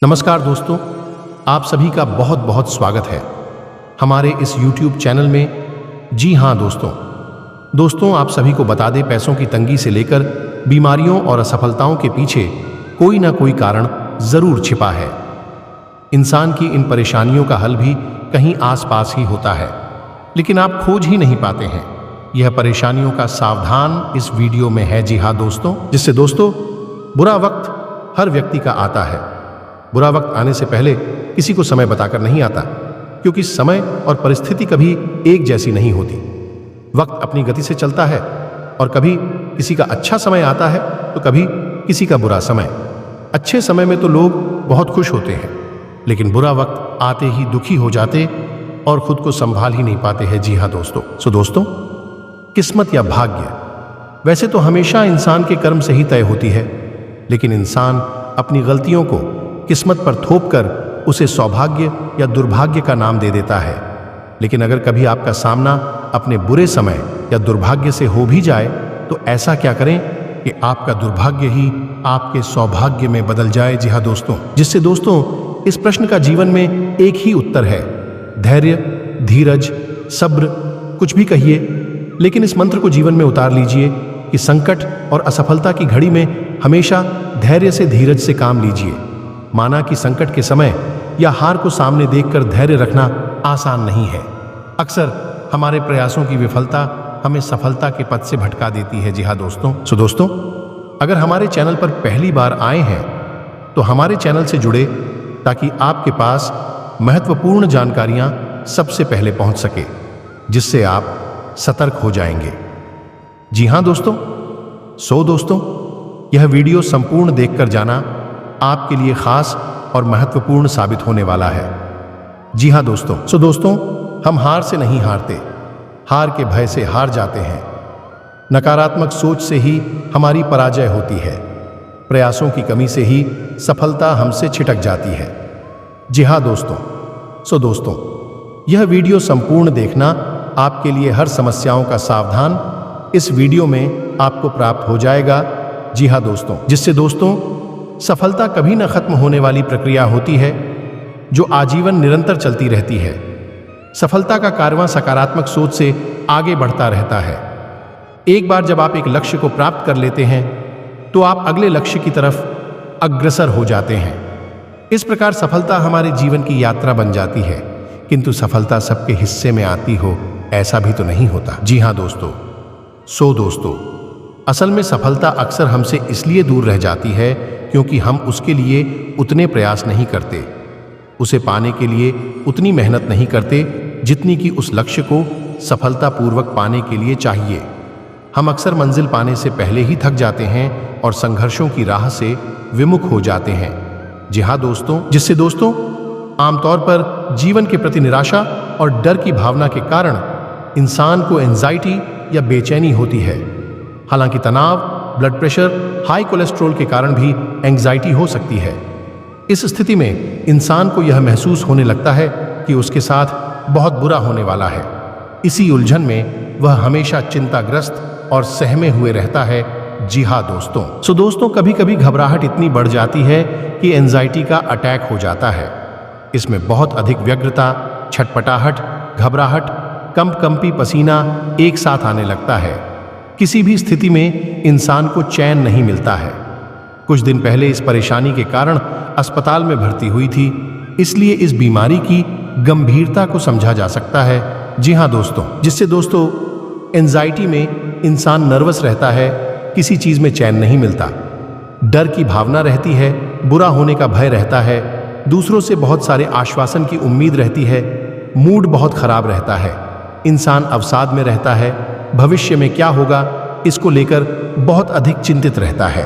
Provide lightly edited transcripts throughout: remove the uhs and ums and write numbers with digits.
नमस्कार दोस्तों, आप सभी का बहुत बहुत स्वागत है हमारे इस YouTube चैनल में। जी हाँ दोस्तों, आप सभी को बता दें, पैसों की तंगी से लेकर बीमारियों और असफलताओं के पीछे कोई ना कोई कारण जरूर छिपा है। इंसान की इन परेशानियों का हल भी कहीं आसपास ही होता है, लेकिन आप खोज ही नहीं पाते हैं। यह परेशानियों का सावधान इस वीडियो में है। जी हाँ दोस्तों, जिससे दोस्तों बुरा वक्त हर व्यक्ति का आता है। बुरा वक्त आने से पहले किसी को समय बताकर नहीं आता, क्योंकि समय और परिस्थिति कभी एक जैसी नहीं होती। वक्त अपनी गति से चलता है और कभी किसी का अच्छा समय आता है तो कभी किसी का बुरा समय। अच्छे समय में तो लोग बहुत खुश होते हैं, लेकिन बुरा वक्त आते ही दुखी हो जाते और खुद को संभाल ही नहीं पाते हैं। जी हाँ दोस्तों, किस्मत या भाग्य वैसे तो हमेशा इंसान के कर्म से ही तय होती है, लेकिन इंसान अपनी गलतियों को किस्मत पर थोपकर उसे सौभाग्य या दुर्भाग्य का नाम दे देता है। लेकिन अगर कभी आपका सामना अपने बुरे समय या दुर्भाग्य से हो भी जाए, तो ऐसा क्या करें कि आपका दुर्भाग्य ही आपके सौभाग्य में बदल जाए। जी हाँ दोस्तों, जिससे दोस्तों इस प्रश्न का जीवन में एक ही उत्तर है: धैर्य, धीरज, सब्र, कुछ भी कहिए, लेकिन इस मंत्र को जीवन में उतार लीजिए कि संकट और असफलता की घड़ी में हमेशा धैर्य से, धीरज से काम लीजिए। माना कि संकट के समय या हार को सामने देखकर धैर्य रखना आसान नहीं है। अक्सर हमारे प्रयासों की विफलता हमें सफलता के पथ से भटका देती है। जी हाँ दोस्तों, अगर हमारे चैनल पर पहली बार आए हैं तो हमारे चैनल से जुड़े, ताकि आपके पास महत्वपूर्ण जानकारियां सबसे पहले पहुंच सके, जिससे आप सतर्क हो जाएंगे। जी हाँ दोस्तों, यह वीडियो संपूर्ण देखकर जाना आपके लिए खास और महत्वपूर्ण साबित होने वाला है। जी हाँ दोस्तों, हम हार से नहीं हारते, हार के भय से हार जाते हैं। नकारात्मक सोच से ही हमारी पराजय होती है, प्रयासों की कमी से ही सफलता हमसे छिटक जाती है। जी हाँ दोस्तों, यह वीडियो संपूर्ण देखना आपके लिए हर समस्याओं का सावधान इस वीडियो में आपको प्राप्त हो जाएगा। जी हाँ दोस्तों, जिससे दोस्तों सफलता कभी न खत्म होने वाली प्रक्रिया होती है, जो आजीवन निरंतर चलती रहती है। सफलता का कारवां सकारात्मक सोच से आगे बढ़ता रहता है। एक बार जब आप एक लक्ष्य को प्राप्त कर लेते हैं, तो आप अगले लक्ष्य की तरफ अग्रसर हो जाते हैं। इस प्रकार सफलता हमारे जीवन की यात्रा बन जाती है। किंतु सफलता सबके हिस्से में आती हो, ऐसा भी तो नहीं होता। जी हाँ दोस्तों, असल में सफलता अक्सर हमसे इसलिए दूर रह जाती है क्योंकि हम उसके लिए उतने प्रयास नहीं करते, उसे पाने के लिए उतनी मेहनत नहीं करते जितनी कि उस लक्ष्य को सफलतापूर्वक पाने के लिए चाहिए। हम अक्सर मंजिल पाने से पहले ही थक जाते हैं और संघर्षों की राह से विमुख हो जाते हैं। जी हाँ दोस्तों, जिससे दोस्तों आमतौर पर जीवन के प्रति निराशा और डर की भावना के कारण इंसान को एंजाइटी या बेचैनी होती है। हालांकि तनाव, ब्लड प्रेशर, हाई कोलेस्ट्रॉल के कारण भी एंजाइटी हो सकती है। इस स्थिति में इंसान को यह महसूस होने लगता है कि उसके साथ बहुत बुरा होने वाला है। इसी उलझन में वह हमेशा चिंताग्रस्त और सहमे हुए रहता है। जी हाँ दोस्तों, कभी कभी घबराहट इतनी बढ़ जाती है कि एंजाइटी का अटैक हो जाता है। इसमें बहुत अधिक व्यग्रता, छटपटाहट, घबराहट, कंपी पसीना एक साथ आने लगता है। किसी भी स्थिति में इंसान को चैन नहीं मिलता है। कुछ दिन पहले इस परेशानी के कारण अस्पताल में भर्ती हुई थी, इसलिए इस बीमारी की गंभीरता को समझा जा सकता है। जी हाँ दोस्तों, जिससे दोस्तों एंजाइटी में इंसान नर्वस रहता है, किसी चीज में चैन नहीं मिलता, डर की भावना रहती है, बुरा होने का भय रहता है, दूसरों से बहुत सारे आश्वासन की उम्मीद रहती है, मूड बहुत खराब रहता है, इंसान अवसाद में रहता है, भविष्य में क्या होगा इसको लेकर बहुत अधिक चिंतित रहता है।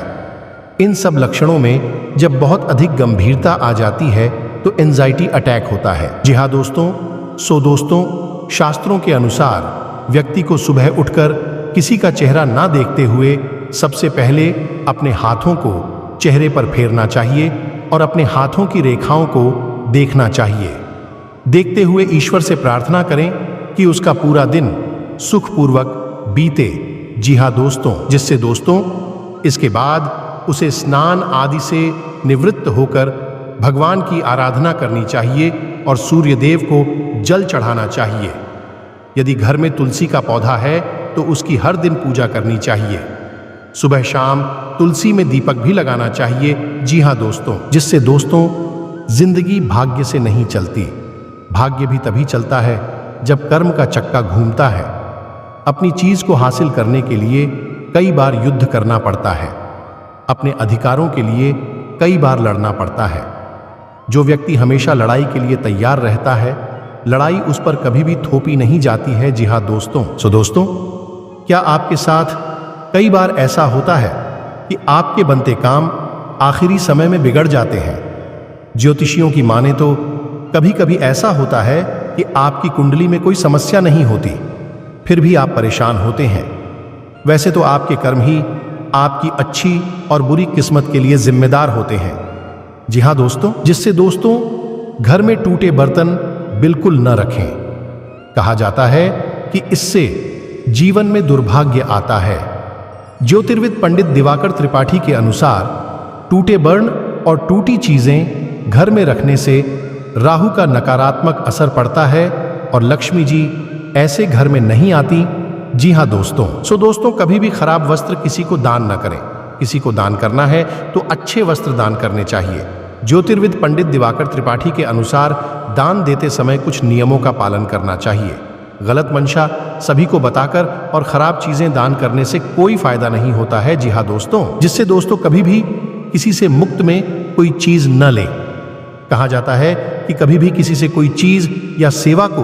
इन सब लक्षणों में जब बहुत अधिक गंभीरता आ जाती है तो एंजाइटी अटैक होता है। जी हाँ दोस्तों, शास्त्रों के अनुसार व्यक्ति को सुबह उठकर किसी का चेहरा ना देखते हुए सबसे पहले अपने हाथों को चेहरे पर फेरना चाहिए और अपने हाथों की रेखाओं को देखना चाहिए। देखते हुए ईश्वर से प्रार्थना करें कि उसका पूरा दिन सुखपूर्वक बीते। जी हाँ दोस्तों, जिससे दोस्तों इसके बाद उसे स्नान आदि से निवृत्त होकर भगवान की आराधना करनी चाहिए और सूर्य देव को जल चढ़ाना चाहिए। यदि घर में तुलसी का पौधा है तो उसकी हर दिन पूजा करनी चाहिए। सुबह शाम तुलसी में दीपक भी लगाना चाहिए। जी हाँ दोस्तों, जिससे दोस्तों जिंदगी भाग्य से नहीं चलती। भाग्य भी तभी चलता है जब कर्म का चक्का घूमता है। अपनी चीज को हासिल करने के लिए कई बार युद्ध करना पड़ता है। अपने अधिकारों के लिए कई बार लड़ना पड़ता है। जो व्यक्ति हमेशा लड़ाई के लिए तैयार रहता है, लड़ाई उस पर कभी भी थोपी नहीं जाती है। जी हाँ दोस्तों, दोस्तों, क्या आपके साथ कई बार ऐसा होता है कि आपके बनते काम आखिरी समय में बिगड़ जाते हैं? ज्योतिषियों की माने तो कभी कभी ऐसा होता है कि आपकी कुंडली में कोई समस्या नहीं होती, फिर भी आप परेशान होते हैं। वैसे तो आपके कर्म ही आपकी अच्छी और बुरी किस्मत के लिए जिम्मेदार होते हैं। जी हाँ दोस्तों, जिससे दोस्तों घर में टूटे बर्तन बिल्कुल न रखें। कहा जाता है कि इससे जीवन में दुर्भाग्य आता है। ज्योतिर्विद पंडित दिवाकर त्रिपाठी के अनुसार टूटे बर्तन और टूटी चीजें घर में रखने से राहु का नकारात्मक असर पड़ता है और लक्ष्मी जी ऐसे घर में नहीं आती। जी हाँ दोस्तों, दोस्तों कभी भी खराब वस्त्र किसी को दान न करें। किसी को दान करना है तो अच्छे वस्त्र दान करने चाहिए। ज्योतिर्विद पंडित दिवाकर त्रिपाठी के अनुसार दान देते समय कुछ नियमों का पालन करना चाहिए। गलत मंशा सभी को बताकर और खराब चीजें दान करने से कोई फायदा नहीं होता है। जी हाँ दोस्तों, जिससे दोस्तों कभी भी किसी से मुफ्त में कोई चीज न लें। कहा जाता है कि कभी भी किसी से कोई चीज या सेवा को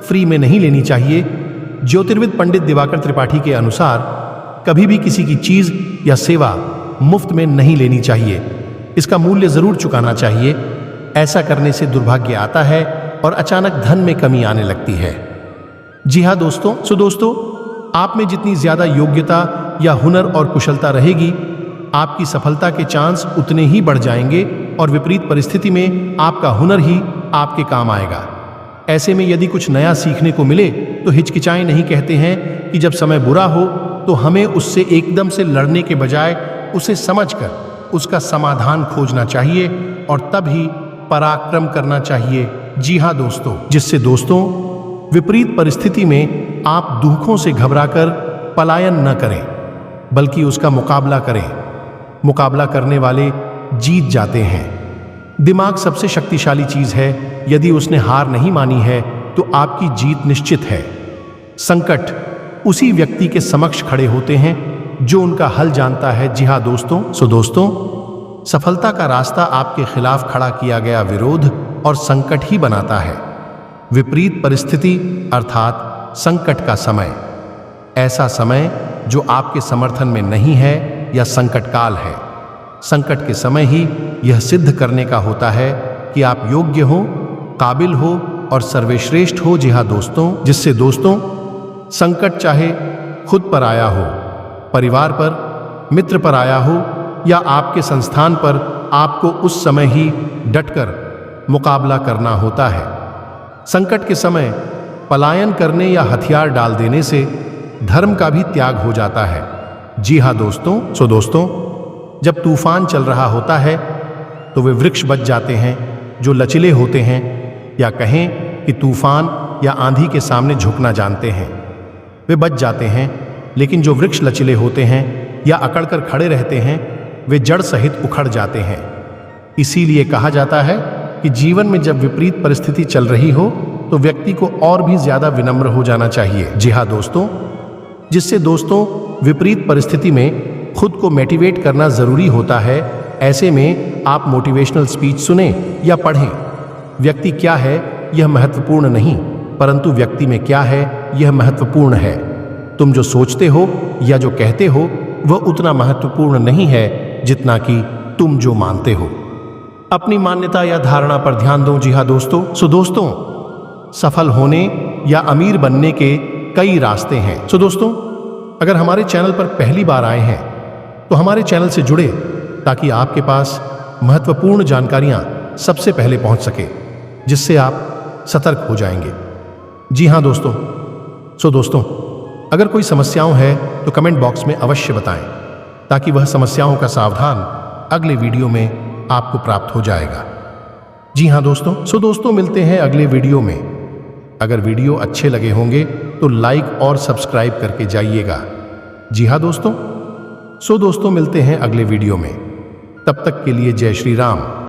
फ्री में नहीं लेनी चाहिए। ज्योतिर्विद पंडित दिवाकर त्रिपाठी के अनुसार कभी भी किसी की चीज या सेवा मुफ्त में नहीं लेनी चाहिए। इसका मूल्य जरूर चुकाना चाहिए। ऐसा करने से दुर्भाग्य आता है और अचानक धन में कमी आने लगती है। जी हाँ दोस्तों, दोस्तों आप में जितनी ज्यादा योग्यता या हुनर और कुशलता रहेगी, आपकी सफलता के चांस उतने ही बढ़ जाएंगे और विपरीत परिस्थिति में आपका हुनर ही आपके काम आएगा। ऐसे में यदि कुछ नया सीखने को मिले तो हिचकिचाएं नहीं। कहते हैं कि जब समय बुरा हो तो हमें उससे एकदम से लड़ने के बजाय उसे समझकर उसका समाधान खोजना चाहिए और तब ही पराक्रम करना चाहिए। जी हाँ दोस्तों, जिससे दोस्तों विपरीत परिस्थिति में आप दुखों से घबराकर पलायन न करें, बल्कि उसका मुकाबला करें। मुकाबला करने वाले जीत जाते हैं। दिमाग सबसे शक्तिशाली चीज है। यदि उसने हार नहीं मानी है तो आपकी जीत निश्चित है। संकट उसी व्यक्ति के समक्ष खड़े होते हैं जो उनका हल जानता है। जी हाँ दोस्तों, दोस्तों सफलता का रास्ता आपके खिलाफ खड़ा किया गया विरोध और संकट ही बनाता है। विपरीत परिस्थिति अर्थात संकट का समय, ऐसा समय जो आपके समर्थन में नहीं है या संकट काल है। संकट के समय ही यह सिद्ध करने का होता है कि आप योग्य हो, काबिल हो और सर्वश्रेष्ठ हो। जी हाँ दोस्तों, जिससे दोस्तों संकट चाहे खुद पर आया हो, परिवार पर, मित्र पर आया हो या आपके संस्थान पर, आपको उस समय ही डटकर मुकाबला करना होता है। संकट के समय पलायन करने या हथियार डाल देने से धर्म का भी त्याग हो जाता है। जी हाँ दोस्तों, दोस्तों जब तूफान चल रहा होता है तो वे वृक्ष बच जाते हैं जो लचीले होते हैं, या कहें कि तूफान या आंधी के सामने झुकना जानते हैं। वे बच जाते हैं, लेकिन जो वृक्ष लचीले होते हैं या अकड़कर खड़े रहते हैं, वे जड़ सहित उखड़ जाते हैं। इसीलिए कहा जाता है कि जीवन में जब विपरीत परिस्थिति चल रही हो तो व्यक्ति को और भी ज्यादा विनम्र हो जाना चाहिए। जी हाँ दोस्तों, जिससे दोस्तों विपरीत परिस्थिति में खुद को मोटिवेट करना जरूरी होता है। ऐसे में आप मोटिवेशनल स्पीच सुने या पढ़ें। व्यक्ति क्या है यह महत्वपूर्ण नहीं, परंतु व्यक्ति में क्या है यह महत्वपूर्ण है। तुम जो सोचते हो या जो कहते हो वह उतना महत्वपूर्ण नहीं है जितना कि तुम जो मानते हो। अपनी मान्यता या धारणा पर ध्यान दो। जी हाँ दोस्तों, दोस्तों सफल होने या अमीर बनने के कई रास्ते हैं। दोस्तों अगर हमारे चैनल पर पहली बार आए हैं तो हमारे चैनल से जुड़े ताकि आपके पास महत्वपूर्ण जानकारियां सबसे पहले पहुंच सके, जिससे आप सतर्क हो जाएंगे। जी हाँ दोस्तों, दोस्तों अगर कोई समस्याओं है तो कमेंट बॉक्स में अवश्य बताएं, ताकि वह समस्याओं का सावधान अगले वीडियो में आपको प्राप्त हो जाएगा। जी हाँ दोस्तों, सो दोस्तों मिलते हैं अगले वीडियो में। अगर वीडियो अच्छे लगे होंगे तो लाइक और सब्सक्राइब करके जाइएगा। जी हाँ दोस्तों, सो दोस्तों मिलते हैं अगले वीडियो में। तब तक के लिए जय श्री राम।